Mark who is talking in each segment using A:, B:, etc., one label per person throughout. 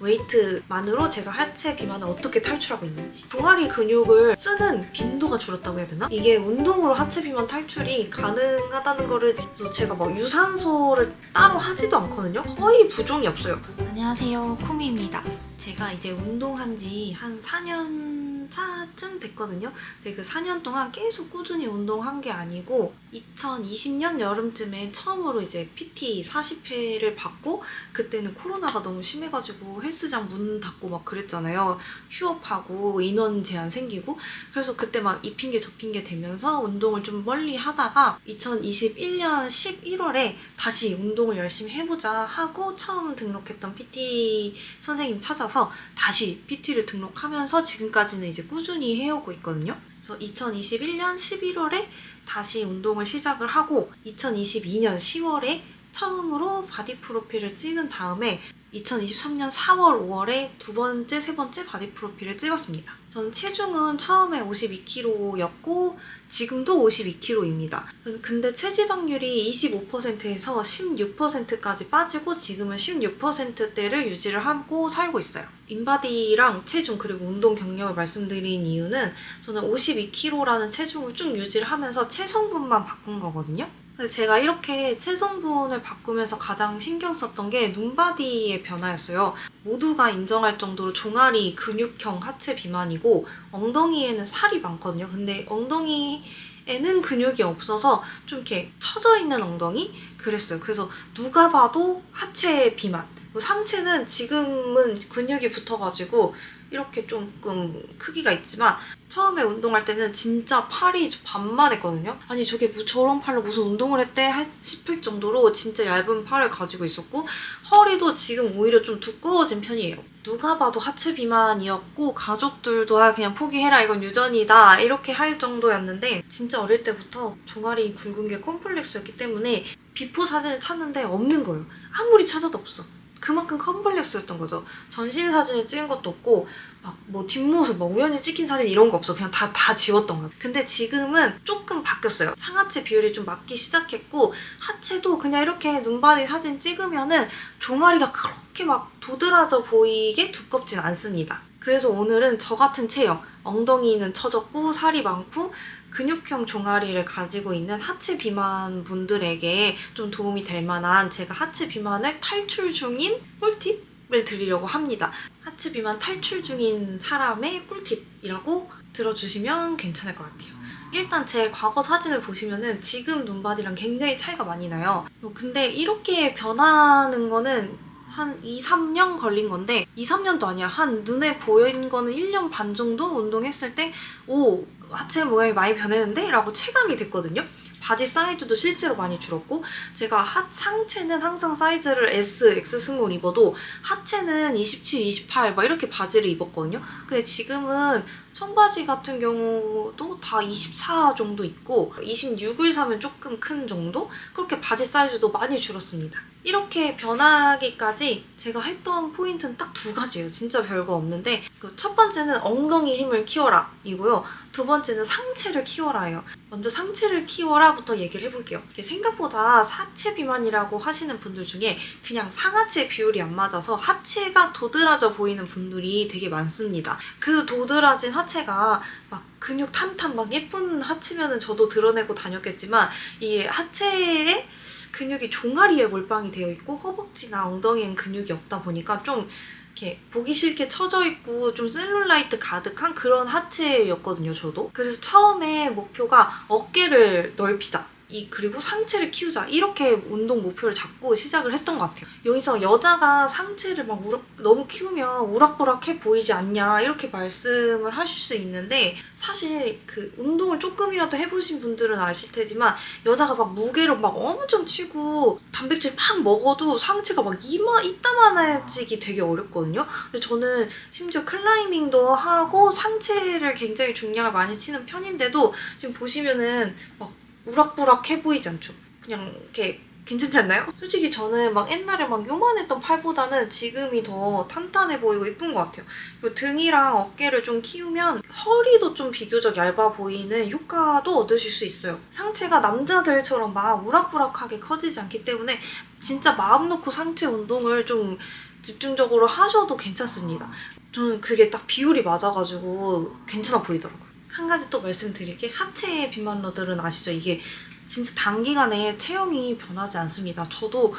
A: 웨이트만으로 제가 하체 비만을 어떻게 탈출하고 있는지. 종아리 근육을 쓰는 빈도가 줄었다고 해야 되나? 이게 운동으로 하체 비만 탈출이 가능하다는 거를 제가 막 유산소를 따로 하지도 않거든요. 거의 부종이 없어요. 안녕하세요, 쿠미입니다. 제가 이제 운동한 지 한 4년 차쯤 됐거든요. 근데 그 4년 동안 계속 꾸준히 운동한 게 아니고 2020년 여름쯤에 처음으로 이제 PT 40회를 받고, 그때는 코로나가 너무 심해가지고 헬스장 문 닫고 막 그랬잖아요. 휴업하고 인원 제한 생기고. 그래서 그때 막 이 핑계 저 핑계 대면서 운동을 좀 멀리 하다가 2021년 11월에 다시 운동을 열심히 해보자 하고 처음 등록했던 PT 선생님 찾아서 다시 PT를 등록하면서 지금까지는 이제 꾸준히 해오고 있거든요. 그래서 2021년 11월에 다시 운동을 시작을 하고 2022년 10월에 처음으로 바디 프로필을 찍은 다음에 2023년 4월, 5월에 두 번째, 세 번째 바디 프로필을 찍었습니다. 저는 체중은 처음에 52kg였고 지금도 52kg입니다. 근데 체지방률이 25%에서 16%까지 빠지고 지금은 16%대를 유지를 하고 살고 있어요. 인바디랑 체중 그리고 운동 경력을 말씀드린 이유는 저는 52kg라는 체중을 쭉 유지를 하면서 체성분만 바꾼 거거든요. 제가 이렇게 체성분을 바꾸면서 가장 신경 썼던 게 눈바디의 변화였어요. 모두가 인정할 정도로 종아리 근육형 하체 비만이고 엉덩이에는 살이 많거든요. 근데 엉덩이에는 근육이 없어서 좀 이렇게 처져 있는 엉덩이? 그랬어요. 그래서 누가 봐도 하체 비만. 상체는 지금은 근육이 붙어가지고 이렇게 조금 크기가 있지만 처음에 운동할 때는 진짜 팔이 반만 했거든요. 아니 저게 저런 팔로 무슨 운동을 했대 싶을 정도로 진짜 얇은 팔을 가지고 있었고, 허리도 지금 오히려 좀 두꺼워진 편이에요. 누가 봐도 하체 비만이었고 가족들도 그냥 포기해라 이건 유전이다 이렇게 할 정도였는데, 진짜 어릴 때부터 종아리 굵은 게 컴플렉스였기 때문에 비포 사진을 찾는데 없는 거예요. 아무리 찾아도 없어. 그만큼 컴플렉스였던 거죠. 전신 사진을 찍은 것도 없고 막 뭐 뒷모습 막 우연히 찍힌 사진 이런 거 없어. 그냥 다 지웠던 거예요. 근데 지금은 조금 바뀌었어요. 상하체 비율이 좀 맞기 시작했고 하체도 그냥 이렇게 눈바디 사진 찍으면은 종아리가 그렇게 막 도드라져 보이게 두껍진 않습니다. 그래서 오늘은 저 같은 체형, 엉덩이는 처졌고 살이 많고 근육형 종아리를 가지고 있는 하체 비만 분들에게 좀 도움이 될 만한, 제가 하체 비만을 탈출 중인 꿀팁을 드리려고 합니다. 하체 비만 탈출 중인 사람의 꿀팁이라고 들어주시면 괜찮을 것 같아요. 일단 제 과거 사진을 보시면은 지금 눈바디랑 굉장히 차이가 많이 나요. 근데 이렇게 변하는 거는 한 2, 3년 걸린 건데 2, 3년도 아니야. 한 눈에 보인 거는 1년 반 정도 운동했을 때 오, 하체 모양이 많이 변했는데? 라고 체감이 됐거든요. 바지 사이즈도 실제로 많이 줄었고, 제가 상체는 항상 사이즈를 S, X 스몰 입어도 하체는 27, 28 막 이렇게 바지를 입었거든요. 근데 지금은 청바지 같은 경우도 다 24 정도 있고 26을 사면 조금 큰 정도? 그렇게 바지 사이즈도 많이 줄었습니다. 이렇게 변하기까지 제가 했던 포인트는 딱 두 가지예요. 진짜 별거 없는데 첫 번째는 엉덩이 힘을 키워라 이고요. 두 번째는 상체를 키워라예요. 먼저 상체를 키워라부터 얘기를 해볼게요. 생각보다 하체 비만이라고 하시는 분들 중에 그냥 상하체 비율이 안 맞아서 하체가 도드라져 보이는 분들이 되게 많습니다. 그 도드라진 하체가 막 근육 탄탄 막 예쁜 하체면은 저도 드러내고 다녔겠지만 이 하체에 근육이 종아리에 몰빵이 되어 있고 허벅지나 엉덩이엔 근육이 없다 보니까 좀 이렇게 보기 싫게 처져 있고 좀 셀룰라이트 가득한 그런 하체였거든요, 저도. 그래서 처음에 목표가 어깨를 넓히자. 그리고 상체를 키우자. 이렇게 운동 목표를 잡고 시작을 했던 것 같아요. 여기서 여자가 상체를 막 너무 키우면 우락부락해 보이지 않냐 이렇게 말씀을 하실 수 있는데, 사실 그 운동을 조금이라도 해보신 분들은 아실 테지만 여자가 막 무게를 막 엄청 치고 단백질 막 먹어도 상체가 막 이따만해지기 되게 어렵거든요. 근데 저는 심지어 클라이밍도 하고 상체를 굉장히 중량을 많이 치는 편인데도 지금 보시면은 막 우락부락해 보이지 않죠? 그냥 이렇게 괜찮지 않나요? 솔직히 저는 막 옛날에 막 요만했던 팔보다는 지금이 더 탄탄해 보이고 예쁜 것 같아요. 그리고 등이랑 어깨를 좀 키우면 허리도 좀 비교적 얇아 보이는 효과도 얻으실 수 있어요. 상체가 남자들처럼 막 우락부락하게 커지지 않기 때문에 진짜 마음 놓고 상체 운동을 좀 집중적으로 하셔도 괜찮습니다. 저는 그게 딱 비율이 맞아가지고 괜찮아 보이더라고요. 한 가지 또 말씀드릴 게 하체 비만러들은 아시죠? 이게 진짜 단기간에 체형이 변하지 않습니다. 저도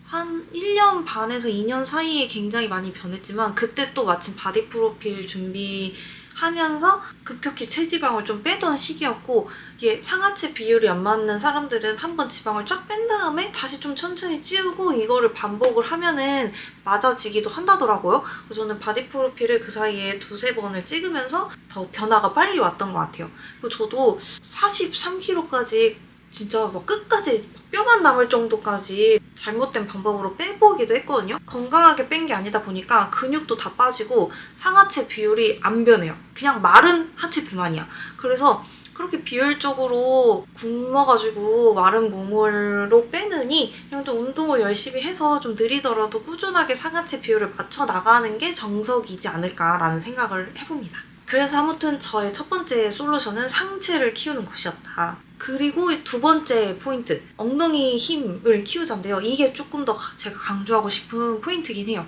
A: 한 1년 반에서 2년 사이에 굉장히 많이 변했지만 그때 또 마침 바디 프로필 준비하면서 급격히 체지방을 좀 빼던 시기였고 이게 상하체 비율이 안 맞는 사람들은 한번 지방을 쫙 뺀 다음에 다시 좀 천천히 찌우고 이거를 반복을 하면은 맞아지기도 한다더라고요. 그래서 저는 바디 프로필을 그 사이에 두세 번을 찍으면서 더 변화가 빨리 왔던 것 같아요. 그리고 저도 43kg까지 진짜 막 끝까지 뼈만 남을 정도까지 잘못된 방법으로 빼보기도 했거든요. 건강하게 뺀 게 아니다 보니까 근육도 다 빠지고 상하체 비율이 안 변해요. 그냥 마른 하체 비만이야. 그래서 그렇게 비율적으로 굶어가지고 마른 몸으로 빼느니 그냥 좀 운동을 열심히 해서 좀 느리더라도 꾸준하게 상하체 비율을 맞춰 나가는 게 정석이지 않을까라는 생각을 해봅니다. 그래서 아무튼 저의 첫 번째 솔루션은 상체를 키우는 것이었다. 그리고 두 번째 포인트, 엉덩이 힘을 키우자인데요. 이게 조금 더 제가 강조하고 싶은 포인트긴 해요.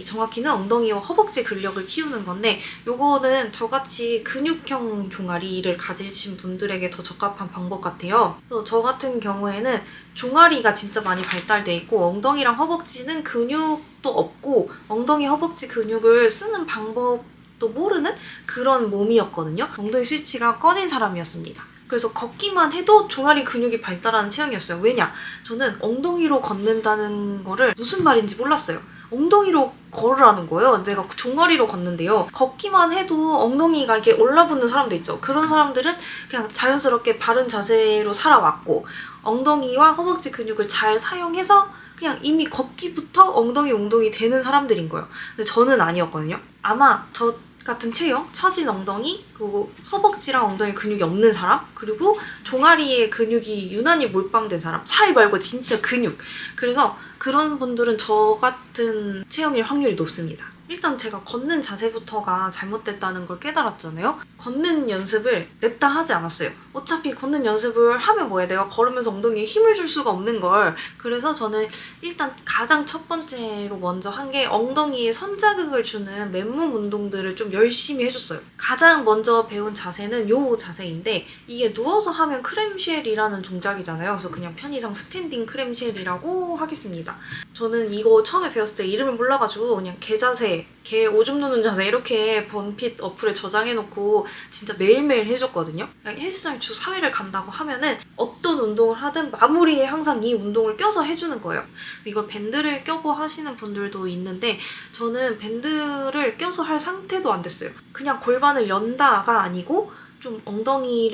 A: 정확히는 엉덩이와 허벅지 근력을 키우는 건데 요거는 저같이 근육형 종아리를 가지신 분들에게 더 적합한 방법 같아요. 그래서 저 같은 경우에는 종아리가 진짜 많이 발달돼 있고 엉덩이랑 허벅지는 근육도 없고 엉덩이 허벅지 근육을 쓰는 방법도 모르는 그런 몸이었거든요. 엉덩이 스위치가 꺼진 사람이었습니다. 그래서 걷기만 해도 종아리 근육이 발달하는 체형이었어요. 왜냐? 저는 엉덩이로 걷는다는 거를 무슨 말인지 몰랐어요. 엉덩이로 걸으라는 거예요. 내가 종아리로 걷는데요. 걷기만 해도 엉덩이가 이렇게 올라붙는 사람도 있죠. 그런 사람들은 그냥 자연스럽게 바른 자세로 살아왔고 엉덩이와 허벅지 근육을 잘 사용해서 그냥 이미 걷기부터 엉덩이 되는 사람들인 거예요. 근데 저는 아니었거든요. 아마 저 같은 체형, 처진 엉덩이, 그리고 허벅지랑 엉덩이 근육이 없는 사람, 그리고 종아리에 근육이 유난히 몰빵된 사람, 살 말고 진짜 근육. 그래서 그런 분들은 저 같은 체형일 확률이 높습니다. 일단 제가 걷는 자세부터가 잘못됐다는 걸 깨달았잖아요. 걷는 연습을 냅다 하지 않았어요. 어차피 걷는 연습을 하면 뭐해, 내가 걸으면서 엉덩이에 힘을 줄 수가 없는 걸. 그래서 저는 일단 가장 첫 번째로 먼저 한 게 엉덩이에 선자극을 주는 맨몸 운동들을 좀 열심히 해줬어요. 가장 먼저 배운 자세는 요 자세인데 이게 누워서 하면 크램쉘이라는 동작이잖아요. 그래서 그냥 편의상 스탠딩 크램쉘이라고 하겠습니다. 저는 이거 처음에 배웠을 때 이름을 몰라가지고 그냥 개 자세, 개 오줌 누는 자세 이렇게 번핏 어플에 저장해놓고 진짜 매일매일 해줬거든요. 헬스장 주 4회를 간다고 하면은 어떤 운동을 하든 마무리에 항상 이 운동을 껴서 해주는 거예요. 이걸 밴드를 껴고 하시는 분들도 있는데 저는 밴드를 껴서 할 상태도 안 됐어요. 그냥 골반을 연다가 아니고 좀 엉덩이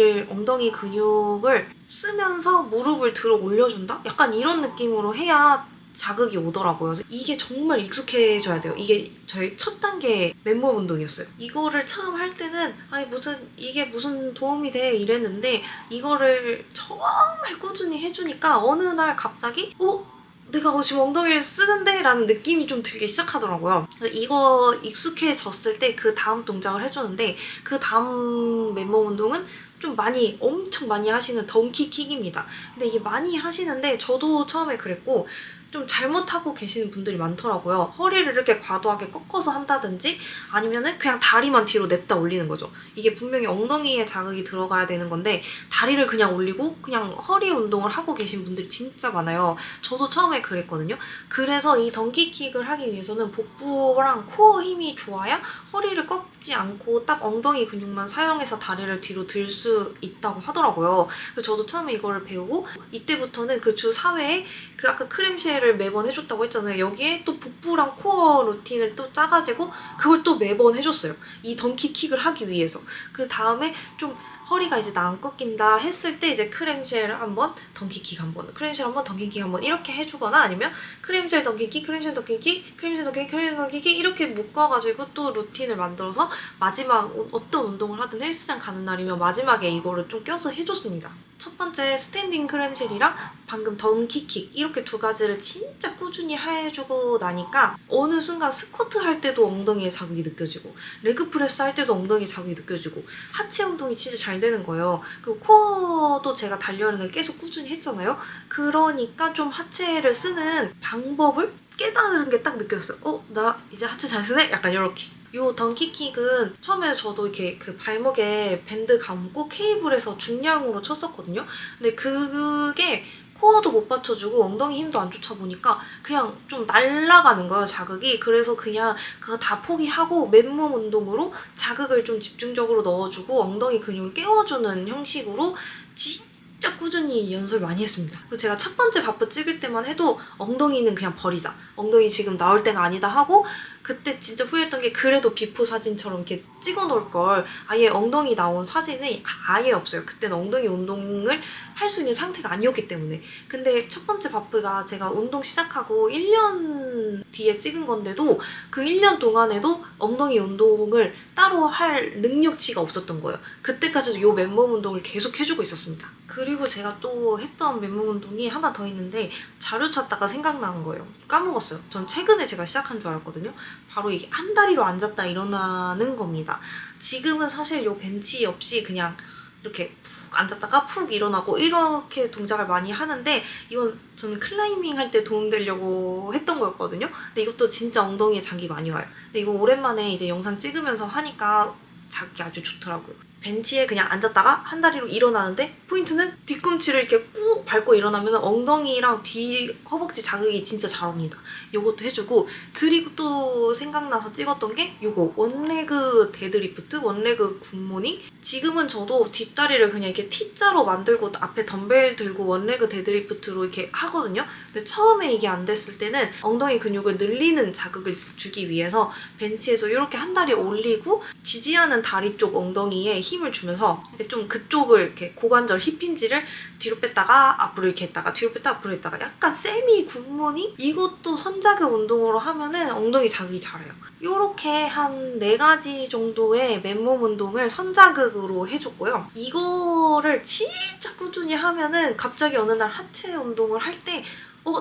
A: 근육을 쓰면서 무릎을 들어 올려준다? 약간 이런 느낌으로 해야 자극이 오더라고요. 이게 정말 익숙해져야 돼요. 이게 저희 첫 단계 맨몸 운동이었어요. 이거를 처음 할 때는 이게 무슨 도움이 돼 이랬는데 이거를 정말 꾸준히 해주니까 어느 날 갑자기 내가 지금 엉덩이를 쓰는데? 라는 느낌이 좀 들기 시작하더라고요. 이거 익숙해졌을 때 그 다음 동작을 해주는데 그 다음 맨몸 운동은 좀 엄청 많이 하시는 덩키킥입니다. 근데 이게 많이 하시는데 저도 처음에 그랬고 좀 잘못하고 계시는 분들이 많더라고요. 허리를 이렇게 과도하게 꺾어서 한다든지 아니면은 그냥 다리만 뒤로 냅다 올리는 거죠. 이게 분명히 엉덩이에 자극이 들어가야 되는 건데 다리를 그냥 올리고 그냥 허리 운동을 하고 계신 분들이 진짜 많아요. 저도 처음에 그랬거든요. 그래서 이 덩키킥을 하기 위해서는 복부랑 코어 힘이 좋아야 허리를 꺾지 않고 딱 엉덩이 근육만 사용해서 다리를 뒤로 들 수 있다고 하더라고요. 그래서 저도 처음에 이거를 배우고 이때부터는 그 주 4회에 그 아까 크램쉘을 매번 해줬다고 했잖아요. 여기에 또 복부랑 코어 루틴을 또 짜가지고 그걸 또 매번 해줬어요. 이 덩키킥을 하기 위해서. 그 다음에 좀 허리가 이제 나 안 꺾인다 했을 때 이제 크램쉘 한번, 덩키킥 한번, 크램쉘 한번, 덩키킥 한번 이렇게 해주거나 아니면 크램쉘 덩키킥, 크램쉘 덩키킥, 크램쉘 덩키킥, 크램쉘 덩키킥 이렇게 묶어가지고 또 루틴을 만들어서 마지막 어떤 운동을 하든 헬스장 가는 날이면 마지막에 이거를 좀 껴서 해줬습니다. 첫 번째 스탠딩 크램쉘이랑 방금 덩키킥 이렇게 두 가지를 진짜 꾸준히 해주고 나니까 어느 순간 스쿼트 할 때도 엉덩이에 자극이 느껴지고 레그프레스 할 때도 엉덩이에 자극이 느껴지고 하체 운동이 진짜 잘 되는 거예요. 그리고 코어도 제가 단련을 계속 꾸준히 했잖아요. 그러니까 좀 하체를 쓰는 방법을 깨달은 게 딱 느껴졌어요. 나 이제 하체 잘 쓰네? 약간 이렇게. 요 덩키킥은 처음에 저도 이렇게 그 발목에 밴드 감고 케이블에서 중량으로 쳤었거든요. 근데 그게 코어도 못 받쳐주고 엉덩이 힘도 안 좋다 보니까 그냥 좀 날아가는 거예요, 자극이. 그래서 그냥 그거 다 포기하고 맨몸 운동으로 자극을 좀 집중적으로 넣어주고 엉덩이 근육을 깨워주는 형식으로 진짜 꾸준히 연습을 많이 했습니다. 그리고 제가 첫 번째 바프 찍을 때만 해도 엉덩이는 그냥 버리자. 엉덩이 지금 나올 때가 아니다 하고 그때 진짜 후회했던 게 그래도 비포 사진처럼 이렇게 찍어놓을 걸 아예 엉덩이 나온 사진이 아예 없어요. 그때는 엉덩이 운동을 할 수 있는 상태가 아니었기 때문에. 근데 첫 번째 바프가 제가 운동 시작하고 1년 뒤에 찍은 건데도 그 1년 동안에도 엉덩이 운동을 따로 할 능력치가 없었던 거예요. 그때까지도 이 맨몸 운동을 계속 해주고 있었습니다. 그리고 제가 또 했던 맨몸 운동이 하나 더 있는데 자료 찾다가 생각나는 거예요. 까먹었어요. 전 최근에 제가 시작한 줄 알았거든요. 바로 이게 한 다리로 앉았다 일어나는 겁니다. 지금은 사실 이 벤치 없이 그냥 이렇게 푹 앉았다가 푹 일어나고 이렇게 동작을 많이 하는데 이건 저는 클라이밍 할 때 도움되려고 했던 거였거든요. 근데 이것도 진짜 엉덩이에 자극이 많이 와요. 근데 이거 오랜만에 이제 영상 찍으면서 하니까 자극이 아주 좋더라고요. 벤치에 그냥 앉았다가 한 다리로 일어나는데 포인트는 뒤꿈치를 이렇게 꾹 밟고 일어나면 엉덩이랑 뒤 허벅지 자극이 진짜 잘 옵니다. 요것도 해주고 그리고 또 생각나서 찍었던 게 요거 원레그 데드리프트, 원레그 굿모닝. 지금은 저도 뒷다리를 그냥 이렇게 T자로 만들고 앞에 덤벨 들고 원레그 데드리프트로 이렇게 하거든요. 근데 처음에 이게 안 됐을 때는 엉덩이 근육을 늘리는 자극을 주기 위해서 벤치에서 이렇게 한 다리 올리고 지지하는 다리 쪽 엉덩이에 힘을 주면서 좀 그쪽을 이렇게 고관절 힙힌지를 뒤로 뺐다가 앞으로 이렇게 했다가 뒤로 뺐다가 앞으로 했다가 약간 세미 굿모닝? 이것도 선자극 운동으로 하면은 엉덩이 자극이 잘해요. 이렇게 한 4가지 정도의 맨몸 운동을 선자극으로 해줬고요. 이거를 진짜 꾸준히 하면은 갑자기 어느 날 하체 운동을 할 때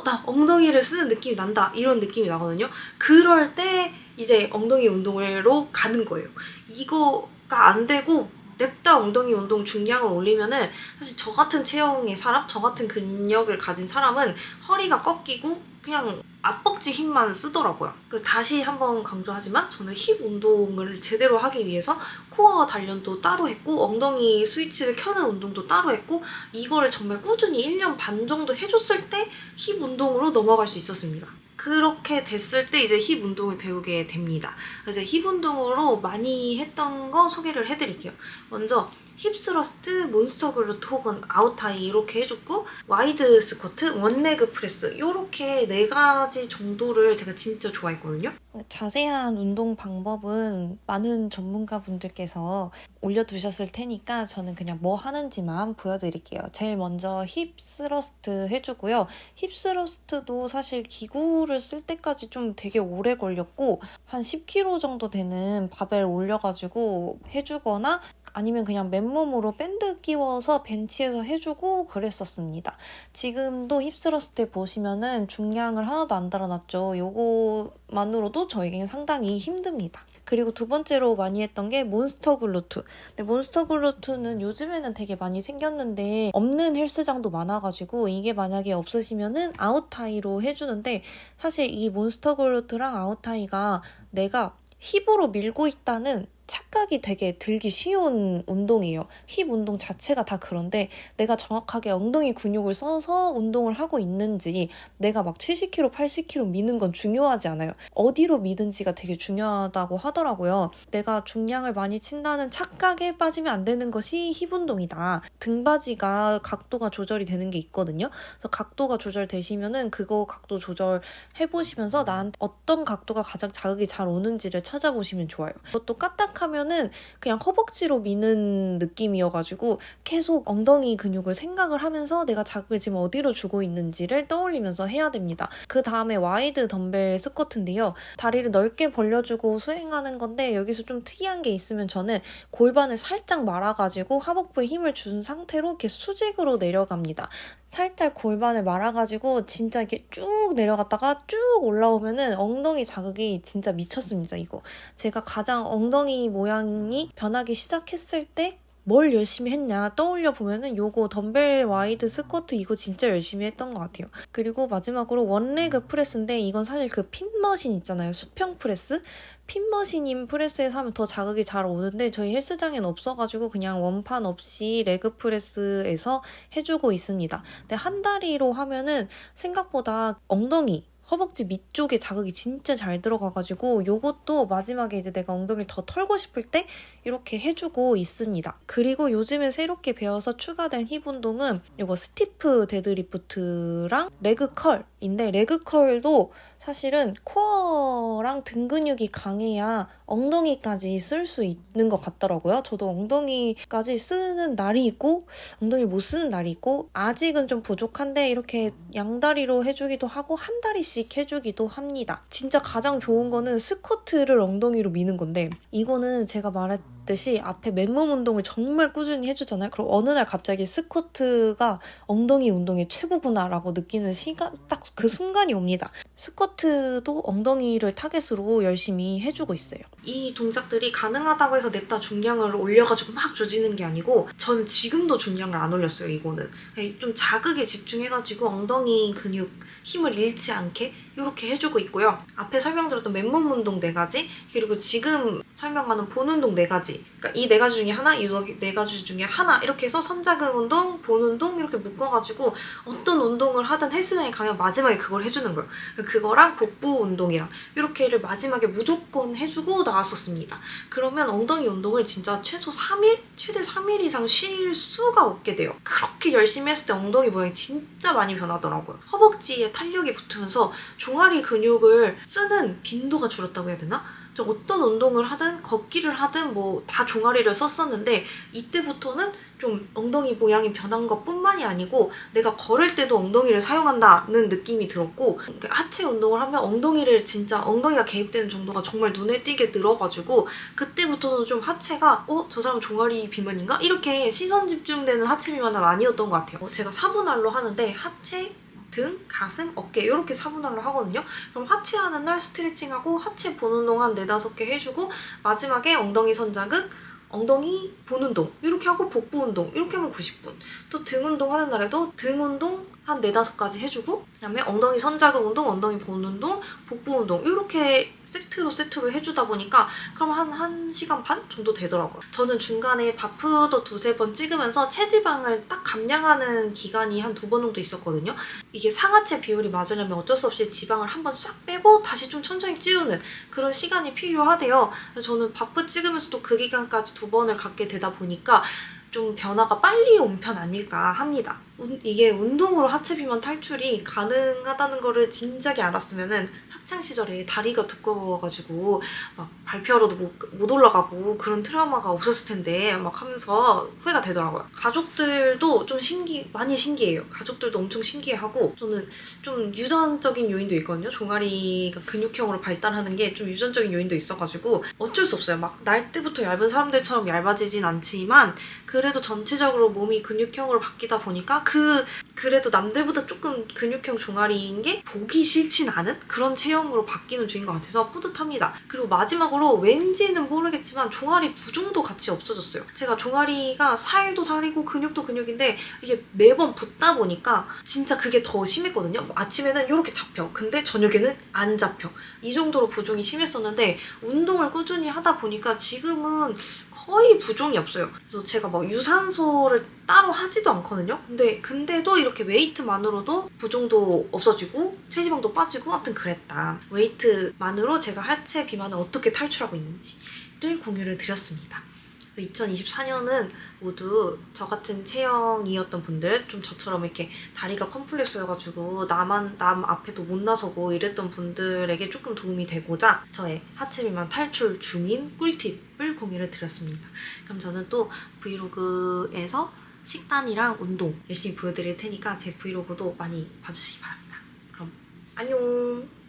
A: 나 엉덩이를 쓰는 느낌이 난다 이런 느낌이 나거든요. 그럴 때 이제 엉덩이 운동으로 가는 거예요. 이거가 안 되고 냅다 엉덩이 운동 중량을 올리면은 사실 저 같은 체형의 사람, 저 같은 근력을 가진 사람은 허리가 꺾이고 그냥 앞벅지 힘만 쓰더라고요. 그래서 다시 한번 강조하지만 저는 힙 운동을 제대로 하기 위해서 코어 단련도 따로 했고 엉덩이 스위치를 켜는 운동도 따로 했고 이거를 정말 꾸준히 1년 반 정도 해줬을 때 힙 운동으로 넘어갈 수 있었습니다. 그렇게 됐을 때 이제 힙 운동을 배우게 됩니다. 그래서 힙 운동으로 많이 했던 거 소개를 해드릴게요. 먼저 힙스러스트, 몬스터 글루트 혹은 아웃타이 이렇게 해줬고 와이드 스쿼트, 원레그 프레스 이렇게 4가지 정도를 제가 진짜 좋아했거든요.
B: 자세한 운동 방법은 많은 전문가분들께서 올려두셨을 테니까 저는 그냥 뭐 하는지만 보여드릴게요. 제일 먼저 힙스러스트 해주고요. 힙스러스트도 사실 기구를 쓸 때까지 좀 되게 오래 걸렸고 한 10kg 정도 되는 바벨 올려가지고 해주거나 아니면 그냥 맨몸으로 밴드 끼워서 벤치에서 해주고 그랬었습니다. 지금도 힙스러스트 보시면은 중량을 하나도 안 달아놨죠. 요거만으로도 저에게는 상당히 힘듭니다. 그리고 두 번째로 많이 했던 게 몬스터 글루트. 근데 몬스터 글루트는 요즘에는 되게 많이 생겼는데 없는 헬스장도 많아가지고 이게 만약에 없으시면은 아웃타이로 해주는데 사실 이 몬스터 글루트랑 아웃타이가 내가 힙으로 밀고 있다는 착각이 되게 들기 쉬운 운동이에요. 힙 운동 자체가 다 그런데 내가 정확하게 엉덩이 근육을 써서 운동을 하고 있는지 내가 막 70kg, 80kg 미는 건 중요하지 않아요. 어디로 미든지가 되게 중요하다고 하더라고요. 내가 중량을 많이 친다는 착각에 빠지면 안 되는 것이 힙 운동이다. 등받이가 각도가 조절이 되는 게 있거든요. 그래서 각도가 조절되시면은 그거 각도 조절해보시면서 나한테 어떤 각도가 가장 자극이 잘 오는지를 찾아보시면 좋아요. 그것도 까딱하면은 그냥 허벅지로 미는 느낌이어가지고 계속 엉덩이 근육을 생각을 하면서 내가 자극을 지금 어디로 주고 있는지를 떠올리면서 해야 됩니다. 그 다음에 와이드 덤벨 스쿼트인데요. 다리를 넓게 벌려주고 수행하는 건데 여기서 좀 특이한 게 있으면 저는 골반을 살짝 말아가지고 하복부에 힘을 준 상태로 이렇게 수직으로 내려갑니다. 살짝 골반을 말아가지고 진짜 이렇게 쭉 내려갔다가 쭉 올라오면은 엉덩이 자극이 진짜 미쳤습니다, 이거. 제가 가장 엉덩이 모양이 변하기 시작했을 때 뭘 열심히 했냐 떠올려 보면은 요거 덤벨 와이드 스쿼트 이거 진짜 열심히 했던 것 같아요. 그리고 마지막으로 원레그 프레스인데 이건 사실 그 핀머신 있잖아요. 수평 프레스? 핀머신인 프레스에서 하면 더 자극이 잘 오는데 저희 헬스장엔 없어가지고 그냥 원판 없이 레그 프레스에서 해주고 있습니다. 근데 한 다리로 하면은 생각보다 엉덩이 허벅지 밑쪽에 자극이 진짜 잘 들어가가지고 요것도 마지막에 이제 내가 엉덩이를 더 털고 싶을 때 이렇게 해주고 있습니다. 그리고 요즘에 새롭게 배워서 추가된 힙 운동은 요거 스티프 데드리프트랑 레그 컬인데 레그 컬도 사실은 코어랑 등 근육이 강해야 엉덩이까지 쓸 수 있는 것 같더라고요. 저도 엉덩이까지 쓰는 날이 있고 엉덩이를 못 쓰는 날이 있고 아직은 좀 부족한데 이렇게 양다리로 해주기도 하고 한 다리씩 해주기도 합니다. 진짜 가장 좋은 거는 스쿼트를 엉덩이로 미는 건데 이거는 제가 말했듯이 앞에 맨몸 운동을 정말 꾸준히 해주잖아요. 그럼 어느 날 갑자기 스쿼트가 엉덩이 운동의 최고구나라고 느끼는 시간 딱 그 순간이 옵니다. 스쿼트도 엉덩이를 타겟으로 열심히 해주고 있어요.
A: 이 동작들이 가능하다고 해서 냅다 중량을 올려가지고 막 조지는 게 아니고 저는 지금도 중량을 안 올렸어요. 이거는 좀 자극에 집중해가지고 엉덩이 근육 힘을 잃지 않게 이렇게 해주고 있고요. 앞에 설명드렸던 맨몸 운동 4가지 그리고 지금 설명하는 본 운동 4가지 그러니까 이 4가지 중에 하나, 이 4가지 중에 하나 이렇게 해서 선자극 운동, 본 운동 이렇게 묶어가지고 어떤 운동을 하든 헬스장에 가면 마지막에 그걸 해주는 거예요. 그거랑 복부 운동이랑 이렇게를 마지막에 무조건 해주고 나왔었습니다. 그러면 엉덩이 운동을 진짜 최소 3일? 최대 3일 이상 쉴 수가 없게 돼요. 그렇게 열심히 했을 때 엉덩이 모양이 진짜 많이 변하더라고요. 허벅지에 탄력이 붙으면서 종아리 근육을 쓰는 빈도가 줄었다고 해야 되나? 어떤 운동을 하든 걷기를 하든 뭐 다 종아리를 썼었는데 이때부터는 좀 엉덩이 모양이 변한 것뿐만이 아니고 내가 걸을 때도 엉덩이를 사용한다는 느낌이 들었고 하체 운동을 하면 엉덩이를 진짜 엉덩이가 개입되는 정도가 정말 눈에 띄게 늘어가지고 그때부터는 좀 하체가 저 사람 종아리 비만인가? 이렇게 시선 집중되는 하체 비만은 아니었던 것 같아요. 제가 4분할로 하는데 하체 등, 가슴, 어깨 이렇게 4분할로 하거든요. 그럼 하체 하는 날 스트레칭하고 하체 본 운동 한 4-5개 해주고 마지막에 엉덩이 선자극, 엉덩이 본 운동 이렇게 하고 복부 운동 이렇게 하면 90분. 또 등 운동 하는 날에도 등 운동 한 4-5가지 해주고 그다음에 엉덩이 선자극 운동, 엉덩이 본 운동, 복부 운동 이렇게 세트로 해주다 보니까 그럼 한 1시간 반 정도 되더라고요. 저는 중간에 바프도 2-3번 찍으면서 체지방을 딱 감량하는 기간이 한 2번 정도 있었거든요. 이게 상하체 비율이 맞으려면 어쩔 수 없이 지방을 한번 싹 빼고 다시 좀 천천히 찌우는 그런 시간이 필요하대요. 그래서 저는 바프 찍으면서도 그 기간까지 2번을 갖게 되다 보니까 좀 변화가 빨리 온 편 아닐까 합니다. 이게 운동으로 하체 비만 탈출이 가능하다는 거를 진작에 알았으면은 학창 시절에 다리가 두꺼워가지고 막 발표하러도 못 올라가고 그런 트라우마가 없었을 텐데 막 하면서 후회가 되더라고요. 가족들도 좀 많이 신기해요. 가족들도 엄청 신기해하고 저는 좀 유전적인 요인도 있거든요. 종아리가 근육형으로 발달하는 게 좀 유전적인 요인도 있어가지고 어쩔 수 없어요. 막 날 때부터 얇은 사람들처럼 얇아지진 않지만 그래도 전체적으로 몸이 근육형으로 바뀌다 보니까 그래도 남들보다 조금 근육형 종아리인 게 보기 싫진 않은 그런 체형으로 바뀌는 중인 것 같아서 뿌듯합니다. 그리고 마지막으로 왠지는 모르겠지만 종아리 부종도 같이 없어졌어요. 제가 종아리가 살도 살이고 근육도 근육인데 이게 매번 붓다 보니까 진짜 그게 더 심했거든요. 아침에는 이렇게 잡혀. 근데 저녁에는 안 잡혀. 이 정도로 부종이 심했었는데 운동을 꾸준히 하다 보니까 지금은 거의 부종이 없어요. 그래서 제가 막 유산소를 따로 하지도 않거든요. 근데도 이렇게 웨이트만으로도 부종도 없어지고 체지방도 빠지고 아무튼 그랬다. 웨이트만으로 제가 하체 비만을 어떻게 탈출하고 있는지를 공유를 드렸습니다. 2024년은 모두 저 같은 체형이었던 분들, 좀 저처럼 이렇게 다리가 컴플렉스여가지고 남 앞에도 못 나서고 이랬던 분들에게 조금 도움이 되고자 저의 하체 비만 탈출 중인 꿀팁을 공유를 드렸습니다. 그럼 저는 또 브이로그에서 식단이랑 운동 열심히 보여드릴 테니까 제 브이로그도 많이 봐주시기 바랍니다. 그럼 안녕!